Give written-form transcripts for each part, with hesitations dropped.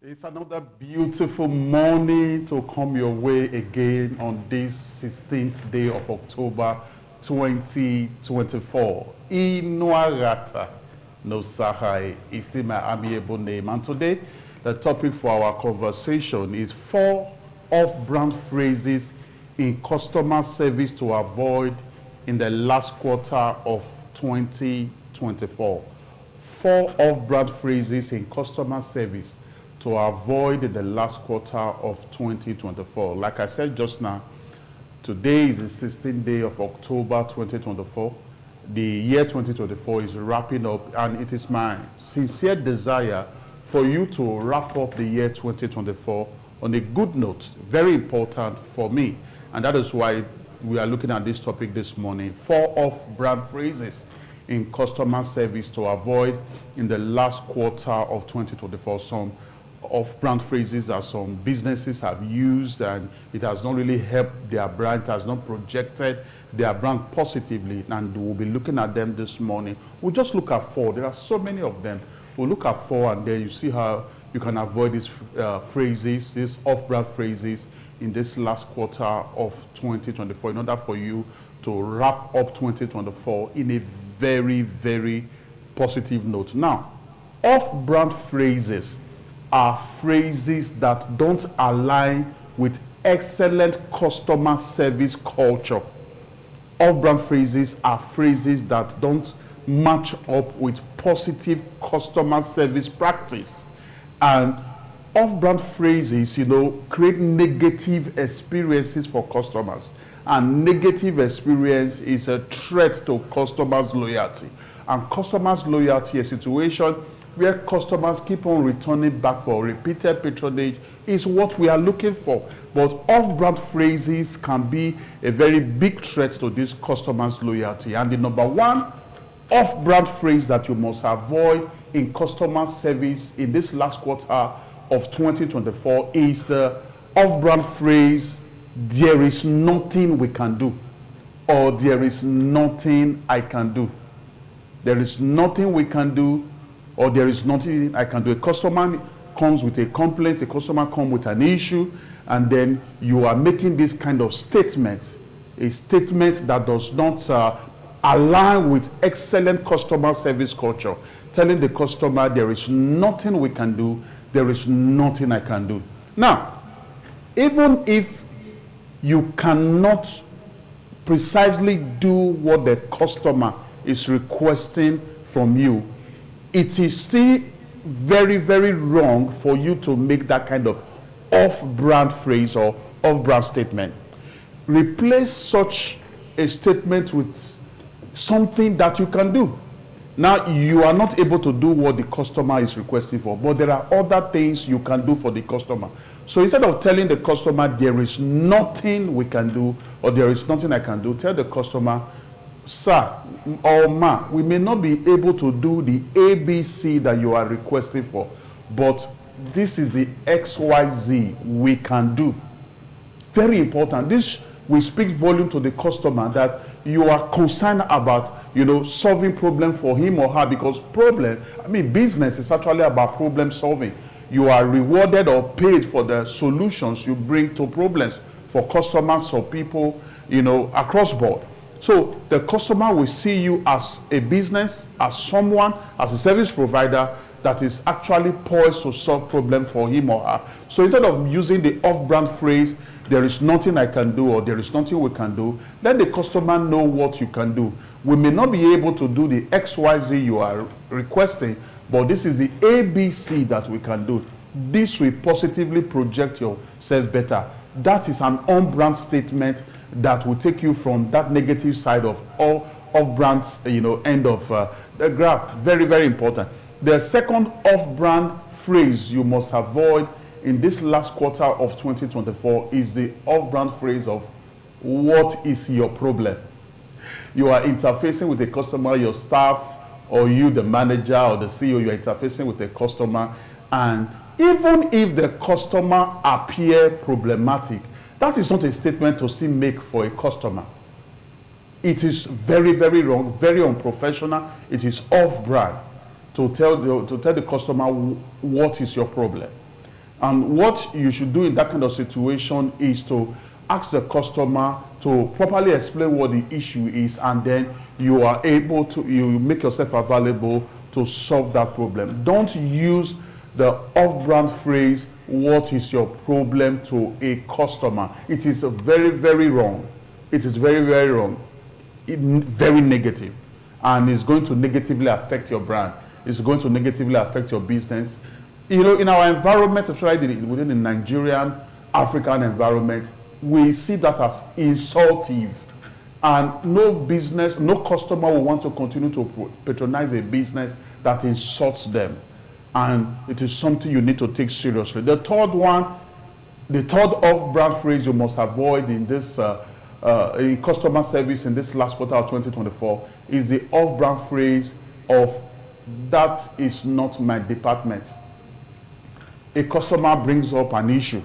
It's another beautiful morning to come your way again on this 16th day of October 2024. Inuarata no Sahai is still my amiable name. And today, the topic for our conversation is 4 off-brand phrases in customer service to avoid in the last quarter of 2024. 4 off-brand phrases in customer service to avoid in the last quarter of 2024. Like I said just now, today is the 16th day of October 2024. The year 2024 is wrapping up, and it is my sincere desire for you to wrap up the year 2024 on a good note, very important for me. And that is why we are looking at this topic this morning, 4 off-brand phrases in customer service to avoid in the last quarter of 2024. Some off-brand phrases that some businesses have used, and it has not really helped their brand, it has not projected their brand positively, and we'll be looking at them this morning. We'll just look at 4. There are so many of them. We'll look at 4, and then you see how you can avoid these phrases, these off-brand phrases in this last quarter of 2024 in order for you to wrap up 2024 in a very, very positive note. Now, off-brand phrases are phrases that don't align with excellent customer service culture. Off-brand phrases are phrases that don't match up with positive customer service practice. And off-brand phrases, create negative experiences for customers. And negative experience is a threat to customers' loyalty. And customers' loyalty, a situation where customers keep on returning back for repeated patronage, is what we are looking for. But off-brand phrases can be a very big threat to this customer's loyalty. And the number 1 off-brand phrase that you must avoid in customer service in this last quarter of 2024 is the off-brand phrase, "There is nothing we can do," or "There is nothing I can do." There is nothing we can do, or "There is nothing I can do." A customer comes with a complaint, a customer comes with an issue, and then you are making this kind of statement, a statement that does not align with excellent customer service culture, telling the customer, "There is nothing we can do, there is nothing I can do." Now, even if you cannot precisely do what the customer is requesting from you, it is still very, very wrong for you to make that kind of off-brand phrase or off-brand statement. Replace such a statement with something that you can do. Now, you are not able to do what the customer is requesting for, but there are other things you can do for the customer. So instead of telling the customer, "There is nothing we can do," or "There is nothing I can do," tell the customer, "Sir or ma, we may not be able to do the ABC that you are requesting for, but this is the XYZ we can do." Very important. This will speak volume to the customer that you are concerned about, solving problem for him or her, because business is actually about problem solving. You are rewarded or paid for the solutions you bring to problems for customers or people, across board. So the customer will see you as a business, as someone, as a service provider that is actually poised to solve problem for him or her. So instead of using the off-brand phrase, "There is nothing I can do," or "There is nothing we can do," let the customer know what you can do. We may not be able to do the XYZ you are requesting, but this is the ABC that we can do. This will positively project yourself better. That is an on-brand statement that will take you from that negative side of all off-brands, end of the graph. Very, very important. The second off-brand phrase you must avoid in this last quarter of 2024 is the off-brand phrase of "What is your problem?" You are interfacing with a customer, your staff, or you, the manager or the CEO, you are interfacing with a customer, and even if the customer appear problematic, that is not a statement to still make for a customer. It is very, very wrong, very unprofessional. It is off-brand to tell the customer what is your problem. And what you should do in that kind of situation is to ask the customer to properly explain what the issue is, and then you are able to, you make yourself available to solve that problem. Don't use the off-brand phrase, what is your problem, to a customer. It is very, very wrong. It is very, very wrong. Very negative. And it's going to negatively affect your brand. It's going to negatively affect your business. You know, in our environment, especially within the Nigerian, African environment, we see that as insultive. And no business, no customer will want to continue to patronize a business that insults them. And it is something you need to take seriously. The third one, the third off-brand phrase you must avoid in this in customer service in this last quarter of 2024 is the off-brand phrase of "that is not my department." A customer brings up an issue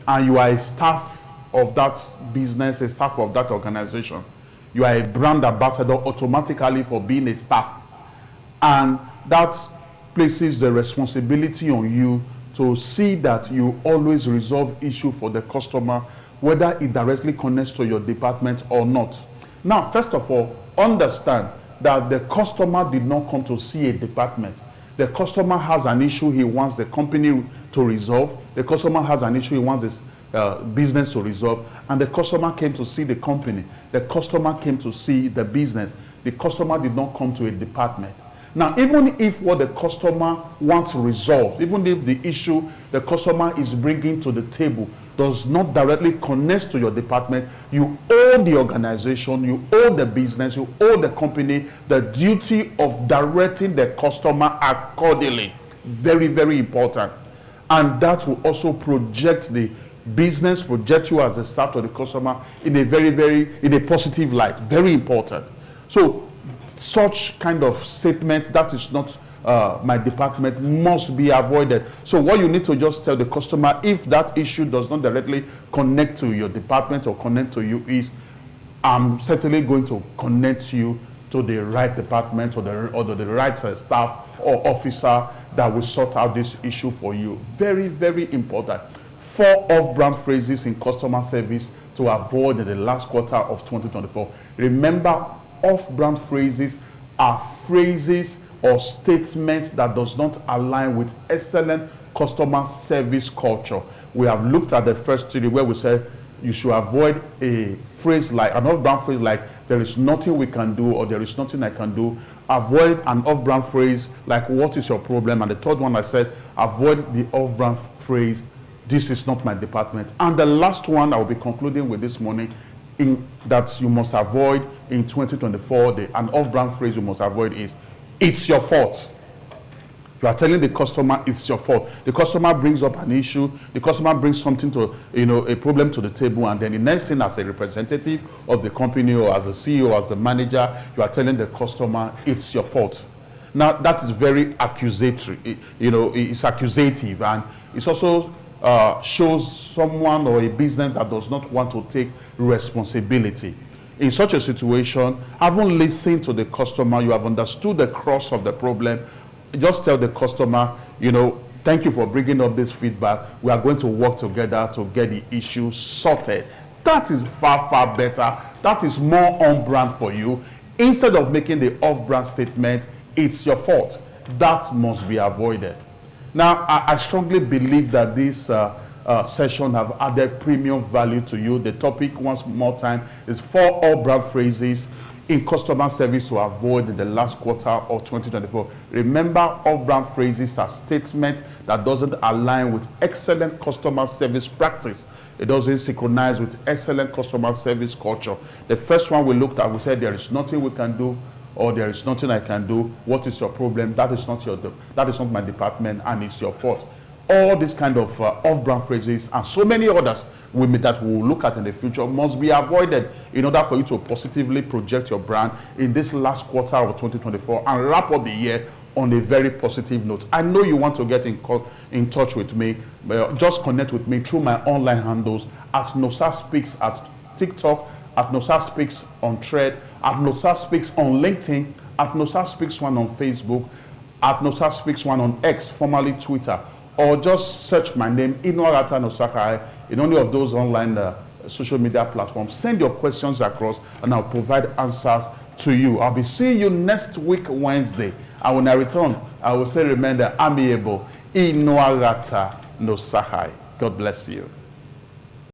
and you are a staff of that business, a staff of that organization. You are a brand ambassador automatically for being a staff. And that places the responsibility on you to see that you always resolve issue for the customer, whether it directly connects to your department or not. Now, first of all, understand that the customer did not come to see a department. The customer has an issue he wants the company to resolve. The customer has an issue he wants his business to resolve. And the customer came to see the company. The customer came to see the business. The customer did not come to a department. Now, even if what the customer wants resolved, even if the issue the customer is bringing to the table does not directly connect to your department, you owe the organization, you owe the business, you owe the company the duty of directing the customer accordingly. Very, very important. And that will also project the business, project you as a staff to the customer in a in a positive light. Very important. So such kind of statements, "that is not my department," must be avoided. So what you need to just tell the customer, if that issue does not directly connect to your department or connect to you, is "I'm certainly going to connect you to the right department or the right staff or officer that will sort out this issue for you." Very, very important. 4 off-brand phrases in customer service to avoid in the last quarter of 2024. Remember, off-brand phrases are phrases or statements that does not align with excellent customer service culture. We have looked at the first 3 where we said you should avoid a phrase like, an off-brand phrase like "there is nothing we can do" or "there is nothing I can do." Avoid an off-brand phrase like "what is your problem?" And the third one I said, avoid the off-brand phrase "this is not my department." And the last one I will be concluding with this morning that you must avoid in 2024, an off-brand phrase you must avoid is "it's your fault." You are telling the customer it's your fault. The customer brings up an issue, the customer brings something to, a problem to the table, and then the next thing, as a representative of the company or as a CEO, as a manager, you are telling the customer it's your fault. Now, that is very accusatory. It's accusative, and it's also shows someone or a business that does not want to take responsibility. In such a situation, having listened to the customer, you have understood the crux of the problem. Just tell the customer, "thank you for bringing up this feedback. We are going to work together to get the issue sorted." That is far, far better. That is more on brand for you. Instead of making the off-brand statement, "it's your fault." That must be avoided. Now, I strongly believe that this session have added premium value to you. The topic, once more time, is 4 off-brand phrases in customer service to avoid in the last quarter of 2024. Remember, off-brand phrases are statements that doesn't align with excellent customer service practice. It doesn't synchronize with excellent customer service culture. The first one we looked at, we said "there is nothing we can do," or "there is nothing I can do." "What is your problem?" "That is not my department, and it's your fault." All these kind of off-brand phrases and so many others that we will look at in the future must be avoided in order for you to positively project your brand in this last quarter of 2024 and wrap up the year on a very positive note. I know you want to get in touch with me. Just connect with me through my online handles at Nosa Speaks at TikTok, at Nosa Speaks on Thread, at Nosa Speaks on LinkedIn, at Nosa Speaks 1 on Facebook, at Nosa Speaks 1 on X, formerly Twitter. or just search my name, Inuarata Nosakahai, in any of those online social media platforms. Send your questions across and I'll provide answers to you. I'll be seeing you next week, Wednesday. And when I return, I will say, remember, amiable, Inuarata Nosakahai. God bless you.